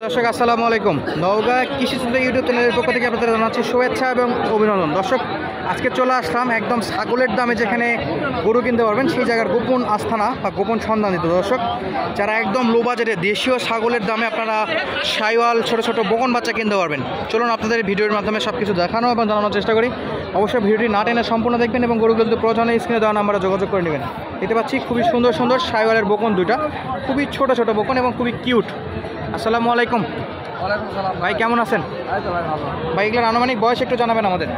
দর্শক আসসালামু আলাইকুম। নওগাঁ কৃষি চিন্তা ইউটিউব চ্যানেলের পক্ষ থেকে আপনাদের জানাচ্ছি শুভেচ্ছা এবং অভিনন্দন। দর্শক আজকে চলে আসলাম একদম ছাগলের দামে যেখানে গরু কিনতে পারবেন সেই জায়গার গোপন আস্থানা বা গোপন সন্ধান দিত। দর্শক যারা একদম লো বাজেটে দেশীয় ছাগলের দামে আপনারা শাইওয়াল ছোটো ছোটো বকন বাচ্চা কিনতে পারবেন, চলুন আপনাদের ভিডিওর মাধ্যমে সব কিছু দেখানো এবং জানানোর চেষ্টা করি। অবশ্যই ভিডিওটি না টেনে সম্পূর্ণ দেখবেন এবং গরুগুলো যদি প্রয়োজনে স্ক্রিনে দেওয়া নাম্বারে যোগাযোগ করে নেবেন। দেখতে পাচ্ছি খুবই সুন্দর সুন্দর শাইওয়ালের বকন দুইটা, খুবই ছোটো ছোটো বকন এবং খুবই কিউট। আসসালামু আলাইকুম ভাই, কেমন আছেন ভাই? এগুলোর আনুমানিক বয়স একটু জানাবেন আমাদের।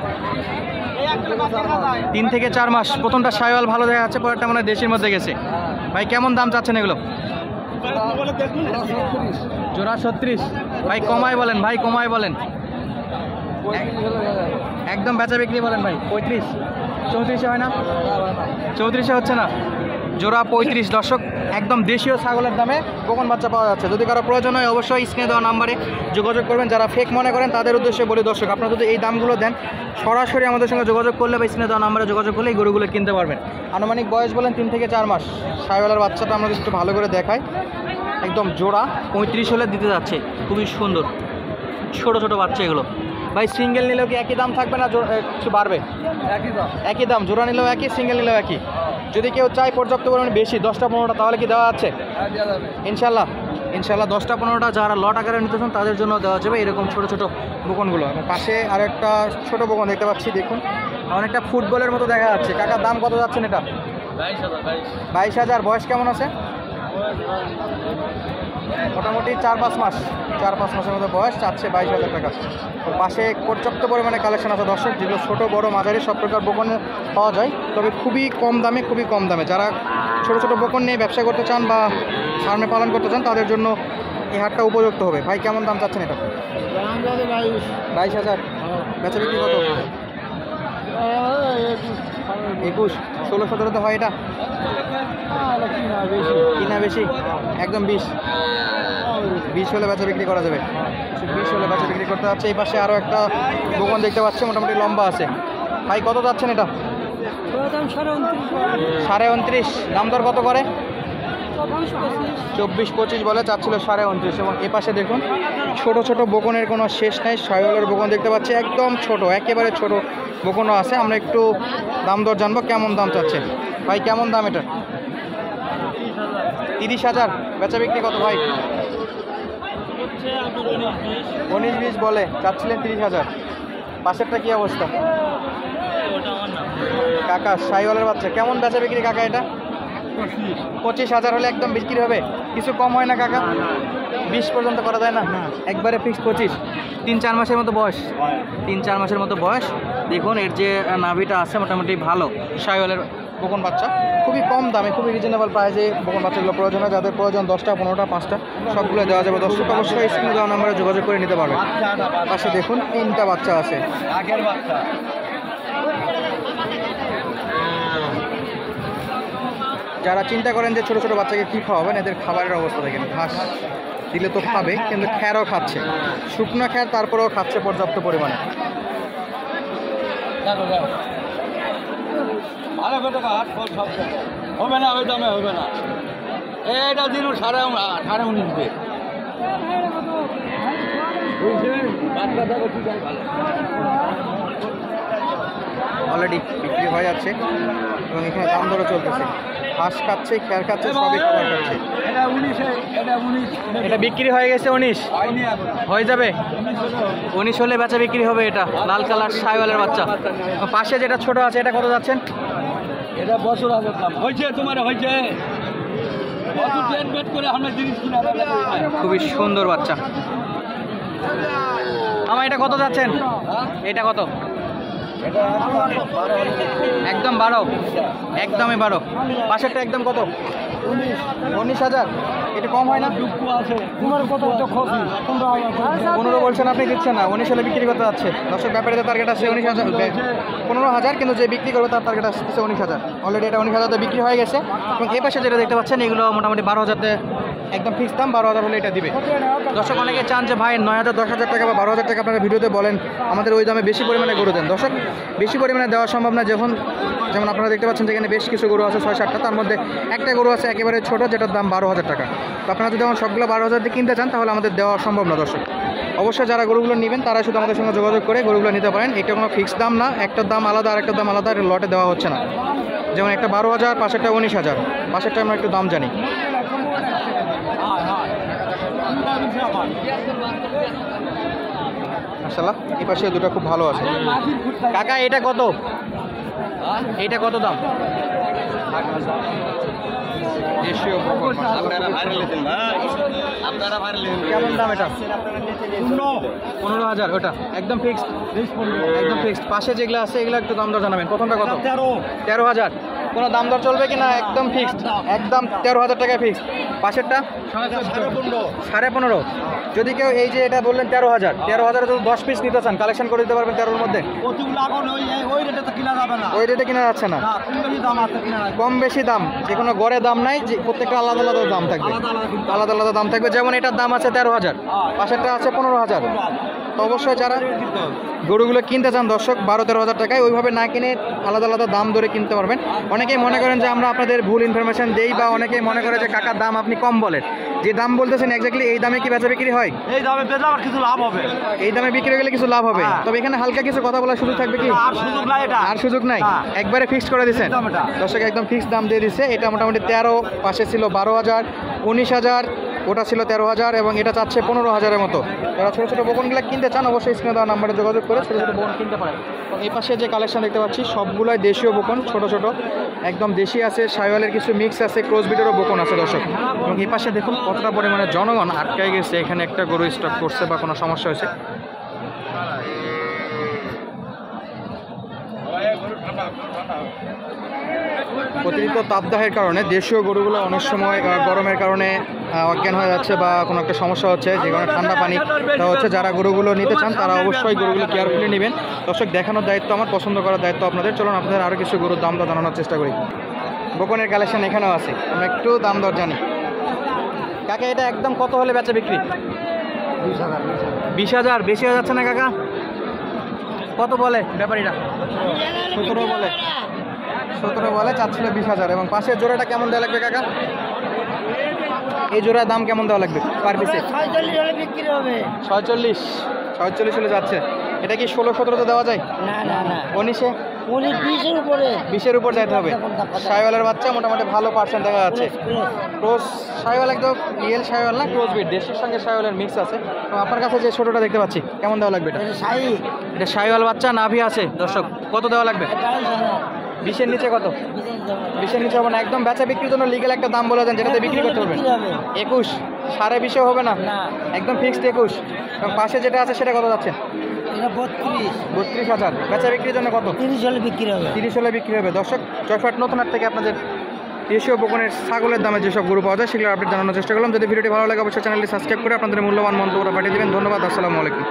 3 থেকে 4 মাস। প্রথমটা শাইওয়াল ভালো দেখা যাচ্ছে, পরেরটা মনে হয় দেশির মধ্যে গেছে। ভাই কেমন দাম চাচ্ছেন এগুলো? জোড়া 36। ভাই কমায় বলেন, ভাই কমায় বলেন, একদম বেচা বিক্রি বলেন ভাই। 35 34 হয় না? 34 হচ্ছে না, জোড়া 35। দর্শক একদম দেশীয় ছাগলের দামে বকন বাচ্চা পাওয়া যাচ্ছে। যদি কারো প্রয়োজন হয় অবশ্যই স্ক্রিনে দেওয়া নাম্বারে যোগাযোগ করবেন। যারা ফেক মনে করেন তাদের উদ্দেশ্যে বলি, দর্শক আপনারা যদি এই দামগুলো দেন সরাসরি আমাদের সঙ্গে যোগাযোগ করলে বা স্ক্রিনে দেওয়া নাম্বারে যোগাযোগ করলে এই গরুগুলো কিনতে পারবেন। আনুমানিক বয়স বলেন 3 থেকে 4 মাস। শাইওয়ালের বাচ্চাটা আমরা একটু ভালো করে দেখাই। একদম জোড়া 35 হলে দিতে যাচ্ছে, খুবই সুন্দর ছোট ছোট বাচ্চা এগুলো। ভাই সিঙ্গেল নিলেও কি একই দাম থাকবে না কিছু বাড়বে? একই দাম, জোড়া নিলেও একই, সিঙ্গেল নিলেও একই। যদি কেউ চায় পর্যাপ্ত পরিমাণে বেশি 10টা 15টা তাহলে কি দেওয়া আছে? ইনশাল্লাহ ইনশাল্লাহ 10টা 15টা যারা লট আকারে নিতে চান তাদের জন্য দেওয়া যাবে এরকম ছোটো ছোটো বকনগুলো। এবং পাশে আর একটা ছোটো বকন দেখতে পাচ্ছি, দেখুন অনেকটা ফুটবলের মতো দেখা যাচ্ছে। কাকার দাম কত যাচ্ছেন এটা? 22,000। বয়স কেমন আছে? মোটামুটি 4-5 মাস, 4-5 মাসের মতো বয়স, চাচ্ছে 22,000 টাকা। তো পাশে পর্যাপ্ত পরিমাণে কালেকশন আছে দর্শক, যেগুলো ছোটো বড়ো মাঝারি সব প্রকার বকন পাওয়া যায়, তবে খুবই কম দামে, খুবই কম দামে। যারা ছোটো ছোটো বকন নিয়ে ব্যবসা করতে চান বা ফার্মে পালন করতে চান তাদের জন্য এই হাটটা উপযুক্ত হবে। ভাই কেমন দাম চাচ্ছেন এটা? 22,000। বেচা বিক্রি কত? 21, 16-17 হয় এটা? কিনা বেশি, একদম 20 হলে বেচা বিক্রি করা যাবে। 20 হলে বেচা বিক্রি করতে যাচ্ছে। এই পাশে আরও একটা দোকান দেখতে পাচ্ছি, মোটামুটি লম্বা আছে। ভাই কত যাচ্ছেন এটা? 29.5। দাম দর কত করে? 24-25 বলে, চাচ্ছিল 29.5। এবং এ পাশে দেখুন ছোটো ছোটো বকনের কোনো শেষ নাই। শাইওয়ালের বকন দেখতে পাচ্ছি, একদম ছোট, একেবারে ছোট বকনও আছে। আমরা একটু দাম দর জানবো, কেমন দাম চাচ্ছে ভাই? কেমন দাম এটা? 30,000। বেচা বিক্রি কত ভাই? 19-20 বলে, চাচ্ছিলেন 30,000। পাশেরটা কি অবস্থা? কাকা শাইওয়ালের বাচ্চা, কেমন বেচা বিক্রি কাকা এটা? 25,000 হলে একদম বিক্রি হবে? কিছু কম হয় না কাকা? 20 পর্যন্ত করা যায় না? একবারে ফিক্স 25। 3-4 মাসের মতো বয়স, 3-4 মাসের মতো বয়স। দেখুন এর যে নাভিটা আছে মোটামুটি ভালো। শাইওয়ালের বকন বাচ্চা খুবই কম দামে, খুবই রিজনেবল প্রাইসে বকন বাচ্চাগুলো প্রয়োজন হয়। যাদের প্রয়োজন 10টা 15টা 5টা সবগুলো দেওয়া যাবে। দর্শক অবশ্যই স্ক্রিনে দেওয়া নাম্বারে যোগাযোগ করে নিতে পারবেন। পাশে দেখুন 3টা বাচ্চা আছে। যারা চিন্তা করেন যে ছোটো ছোটো বাচ্চাকে কী খাওয়াবেন, এদের খাবারের অবস্থা দেখেন। ঘাস দিলে তো খাবে, কিন্তু খ্যারও খাচ্ছে, শুকনো খ্যার, তারপরেও খাচ্ছে পর্যাপ্ত পরিমাণে। হবে না, ওই দামে হবে না। এটা দিন 19.5 অলরেডি বিক্রি হয়ে যাচ্ছে এবং এখানে দাম দরও চলতেছে। ঘাস খাচ্ছে, খ্যার খাচ্ছে, সবই খাবার খাচ্ছে। এটা বিক্রি হয়ে গেছে 19 হয়ে যাবে। 19 হলে বেচা বিক্রি হবে। এটা লাল কালার শাইওয়ালের বাচ্চা। পাশে যেটা ছোট আছে এটা কত যাচ্ছেন? এটা বছর আগে হয়েছে, তোমার হয়েছে খুবই সুন্দর বাচ্চা। আমার এটা কত যাচ্ছেন? এটা কত? একদম 12, একদমই 12। পাশেরটা একদম কত? 19,000। এটা কম হয় না? 15 বলছেন আপনি, দিচ্ছেন না। 19 হলে বিক্রি করতে যাচ্ছে। দর্শক ব্যাপারীদের টার্গেট আছে 19,000, 15,000, কিন্তু যে বিক্রি করবে তার টার্গেট আসছে 19,000। অলরেডি এটা 19,000 বিক্রি হয়ে গেছে। এবং এ পাশে যেটা দেখতে পাচ্ছেন এগুলো মোটামুটি 12,000 একদম ফিক্স দাম। 12,000 হলে এটা দিবে। দর্শক অনেকে চান যে ভাই 9,000 10,000 টাকা বা 12,000 টাকা আপনারা ভিডিওতে বলেন, আমাদের ওই দামে বেশি পরিমাণে গরু দেন। দর্শক বেশি পরিমাণে দেওয়া সম্ভব না, যখন যেমন আপনারা দেখতে পাচ্ছেন যেখানে বেশ কিছু গরু আছে 6-7টা, তার মধ্যে একটা গরু আছে একেবারে ছোট যেটার দাম 12,000 টাকা। তো আপনারা যদি আমার সবগুলো 12,000 দিয়ে কিনতে চান তাহলে আমাদের দেওয়া সম্ভব না দর্শক। অবশ্যই যারা গরুগুলো নেবেন তারা শুধু আমাদের সঙ্গে যোগাযোগ করে গরুগুলো নিতে পারেন। এটা কোনো ফিক্সড দাম না, একটার দাম আলাদা আর একটা দাম আলাদা, লটে দেওয়া হচ্ছে না। যেমন একটা 12,000, পাশেরটা 19,000, পাশেরটা আমরা একটু দাম জানি। মাশাআল্লাহ, এই পাশে দুটো খুব ভালো আছে। কাকা এটা কত? এইটা কত দাম? দেশীয় বকন। কেমন দাম এটা? 15,000। ওটা একদম ফিক্সড, একদম ফিক্সড। পাশে যেগুলো আছে এগুলো একটু দাম দর জানাবেন। প্রথমটা কত? 13,000। কোনো দাম দর চলবে কি না? একদম ফিক্সড, একদম 13,000 টাকায় ফিক্সড। পাশেরটা 15,500। যদি কেউ এই যে এটা বললেন 13,000 যদি 10 পিস নিতে চান কালেকশন করে দিতে পারবেন 13-এর মধ্যে? ওই রেটে কিনা যাচ্ছে না, কম বেশি দাম, যে কোনো গড়ে দাম নাই, যে প্রত্যেকটা আলাদা আলাদা দাম থাকবে, আলাদা আলাদা দাম থাকবে। যেমন এটার দাম আছে 13,000, পাশেরটা আছে 15,000। তো অবশ্যই যারা গরুগুলো কিনতে চান দর্শক 12-13,000 টাকায়, ওইভাবে না কিনে আলাদা আলাদা দাম ধরে কিনতে পারবেন। অনেকেই মনে করেন যে আমরা আপনাদের ভুল ইনফরমেশন দেই, বা অনেকেই মনে করে যে কাকার দাম আপনি কম বলেন। যে দাম বলতেছেন এক্স্যাক্টলি এই দামে কি বেচা বিক্রি হয়? এই দামে বেচা আবার কিছু লাভ হবে, এই দামে বিক্রি গেলে কিছু লাভ হবে। তবে এখানে হালকা কিছু কথা বলার সুযোগ থাকবে কি? আর সুযোগ নাই, এটা আর সুযোগ নাই, একবারে ফিক্সড করে দিচ্ছেন দর্শক, একদম ফিক্সড দাম দিয়ে দিচ্ছে। এটা মোটামুটি 13, পাশে ছিল 12,000, 19,000, ওটা ছিল 13,000 এবং এটা চাচ্ছে 15,000-এর মতো। যারা ছোটো ছোটো বকনগুলো কিনতে চান অবশ্যই স্ক্রিনে দেওয়া নাম্বারে যোগাযোগ করে ছোটো ছোটো বকন কিনতে পারেন। এই পাশে যে কালেকশন দেখতে পাচ্ছি সবগুলোই দেশীয় বকন, ছোট ছোট একদম দেশি আছে, শাইওয়ালের কিছু মিক্স আছে, ক্রস ব্রিডেরও বকন আছে দর্শক। এবং এই পাশে দেখুন কতটা পরিমাণে জনগণ আটকায় গেছে, এখানে একটা গরু স্টক করছে বা কোনো সমস্যা হয়েছে। অতিরিক্ত তাপদাহের কারণে দেশীয় গরুগুলো অনেক সময় গরমের কারণে অজ্ঞান হয়ে যাচ্ছে বা কোনো একটা সমস্যা হচ্ছে, যে কারণে ঠান্ডা পানি দেওয়া হচ্ছে। যারা গরুগুলো নিতে চান তারা অবশ্যই গরুগুলো কেয়ারফুলি নেবেন দর্শক। দেখানোর দায়িত্ব আমার, পছন্দ করার দায়িত্ব আপনাদের। চলুন আপনাদের আরও কিছু গরুর দাম দর জানানোর চেষ্টা করি। বকনের কালেকশন এখানেও আছে, আমরা একটু দাম দর জানি। কাকা এটা একদম কত হলে বেচা বিক্রি? 20,000। বেশি হয়ে যাচ্ছে না কাকা? কত বলে ব্যাপারীরা? 17 বলে। 17 বলে, চাচ্ছিল 20,000। এবং পাশের জোড়াটা কেমন দেওয়া লাগবে কাকা? এই জোড়ার দাম কেমন দেওয়া লাগবে পার পিসে? 46 হলে যাচ্ছে। এটা কি 16-17 দেওয়া যায়? না না না 19-এ? 19-20-এর উপরে 20-এর উপর যাইতে হবে। শাইওয়ালের বাচ্চা মোটামুটি ভালো পার্সেন্ট দেখা যাচ্ছে। ক্রস শাইওয়াল, একদম রিয়েল শাইওয়াল না, ক্রস ব্রিড, দেশের সঙ্গে শাইওয়ালের মিক্স আছে। এবং আপনার কাছে যে ছোটোটা দেখতে পাচ্ছি কেমন দেওয়া লাগবে এটা? এটা শাইওয়াল বাচ্চা, নাভি আছে দর্শক। কত দেওয়া লাগবে? 20-এর নিচে কত? 20-এর নিচে হবে না। একদম বেচা বিক্রির জন্য লিগ্যাল একটা দাম বলে দেন যেটাতে বিক্রি করতে পারবেন। 21, 20.5 হবে না, একদম ফিক্সড 21। এবং পাশে যেটা আছে সেটা কত যাচ্ছে? 32,000। বেচা বিক্রির জন্য কত? 30 হলে বিক্রি হবে। 30 হলে বিক্রি হবে দর্শক। জয়ফাট নতুন হাট থেকে আপনাদের দেশীয় বকনের ছাগলের দামে যেসব গরু পাওয়া যায় সেগুলো আপডেট জানানোর চেষ্টা করলাম। যদি ভিডিওটি ভালো লাগে অবশ্যই চ্যানেলটি সাবস্ক্রাইব করে আপনাদের মূল্যবান মন্তব্য পাঠিয়ে দেবেন। ধন্যবাদ, আসসালামু আলাইকুম।